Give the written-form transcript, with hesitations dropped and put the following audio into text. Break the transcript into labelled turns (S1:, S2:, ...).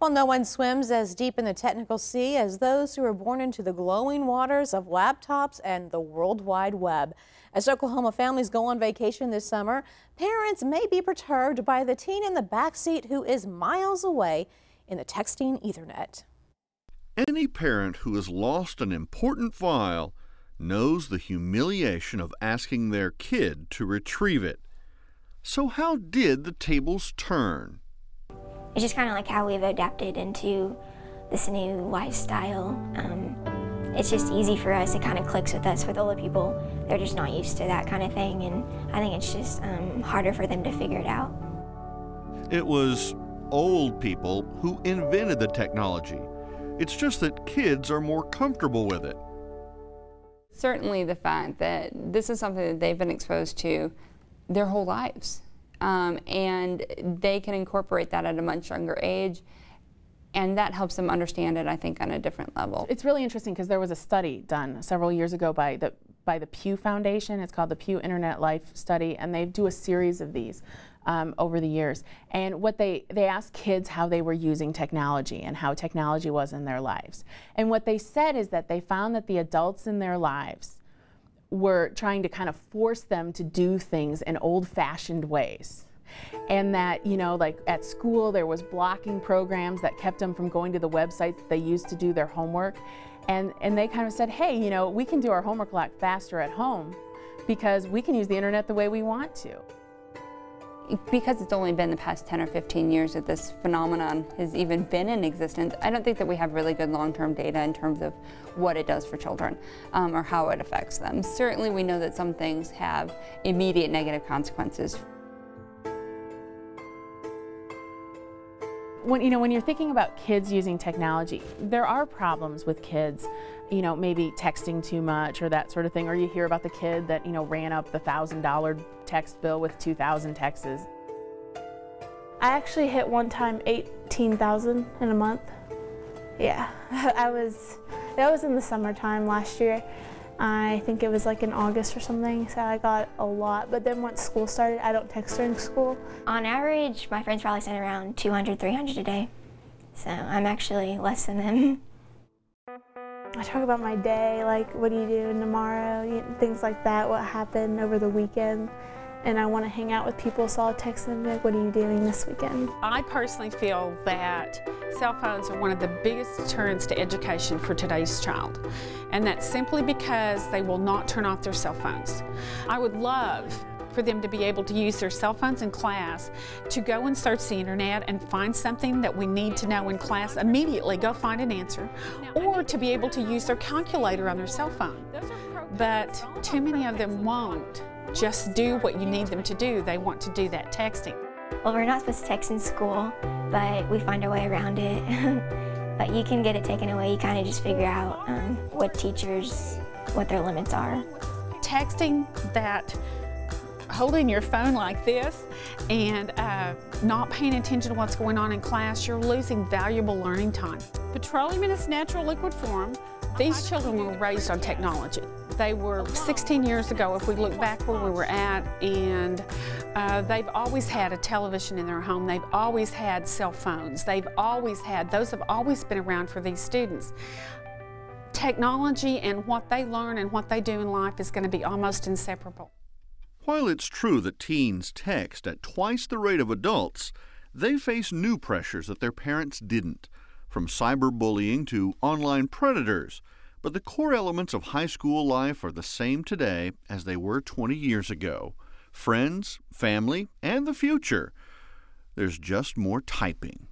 S1: Well, no one swims as deep in the technical sea as those who are born into the glowing waters of laptops and the World Wide Web. As Oklahoma families go on vacation this summer, parents may be perturbed by the teen in the backseat who is miles away in the texting Ethernet.
S2: Any parent who has lost an important file knows the humiliation of asking their kid to retrieve it. So how did the tables turn?
S3: It's just kind of like how we've adapted into this new lifestyle. It's just easy for us. It kind of clicks with us. With older people, they're just not used to that kind of thing, and I think it's just harder for them to figure it out.
S2: It was old people who invented the technology. It's just that kids are more comfortable with it.
S4: Certainly the fact that this is something that they've been exposed to their whole lives. And they can incorporate that at a much younger age, and that helps them understand it, I think, on a different level.
S5: It's really interesting because there was a study done several years ago by the Pew Foundation. It's called the Pew Internet Life Study, and they do a series of these over the years. And what they asked kids how they were using technology and how technology was in their lives. And what they said is that they found that the adults in their lives were trying to kind of force them to do things in old-fashioned ways. And that, you know, like at school there was blocking programs that kept them from going to the websites that they used to do their homework. And they kind of said, hey, you know, we can do our homework a lot faster at home because we can use the internet the way we want to.
S4: Because it's only been the past 10 or 15 years that this phenomenon has even been in existence, I don't think that we have really good long-term data in terms of what it does for children or how it affects them. Certainly we know that some things have immediate negative consequences.
S5: When you're thinking about kids using technology, there are problems with kids, you know, maybe texting too much or that sort of thing, or you hear about the kid that, you know, ran up the $1,000 text bill with 2,000 texts.
S6: I actually hit one time 18,000 in a month. Yeah, that was in the summertime last year. I think it was like in August or something, so I got a lot. But then once school started, I don't text during school.
S3: On average, my friends probably send around 200, 300 a day. So I'm actually less than them.
S6: I talk about my day, like what are you doing tomorrow, things like that, what happened over the weekend. And I want to hang out with people, so I'll text them, like, what are you doing this weekend?
S7: I personally feel that cell phones are one of the biggest deterrents to education for today's child. And that's simply because they will not turn off their cell phones. I would love for them to be able to use their cell phones in class to go and search the internet and find something that we need to know in class, immediately go find an answer, or to be able to use their calculator on their cell phone. But too many of them won't just do what you need them to do. They want to do that texting.
S3: Well, we're not supposed to text in school, but we find our way around it. But you can get it taken away. You kind of just figure out what their limits are.
S7: Texting that, holding your phone like this and not paying attention to what's going on in class, you're losing valuable learning time. Petroleum in its natural liquid form, these children were raised on technology. They were 16 years ago, if we look back where we were at, and they've always had a television in their home. They've always had cell phones. Those have always been around for these students. Technology and what they learn and what they do in life is going to be almost inseparable.
S2: While it's true that teens text at twice the rate of adults, they face new pressures that their parents didn't, from cyberbullying to online predators. But the core elements of high school life are the same today as they were 20 years ago. Friends, family, and the future. There's just more typing.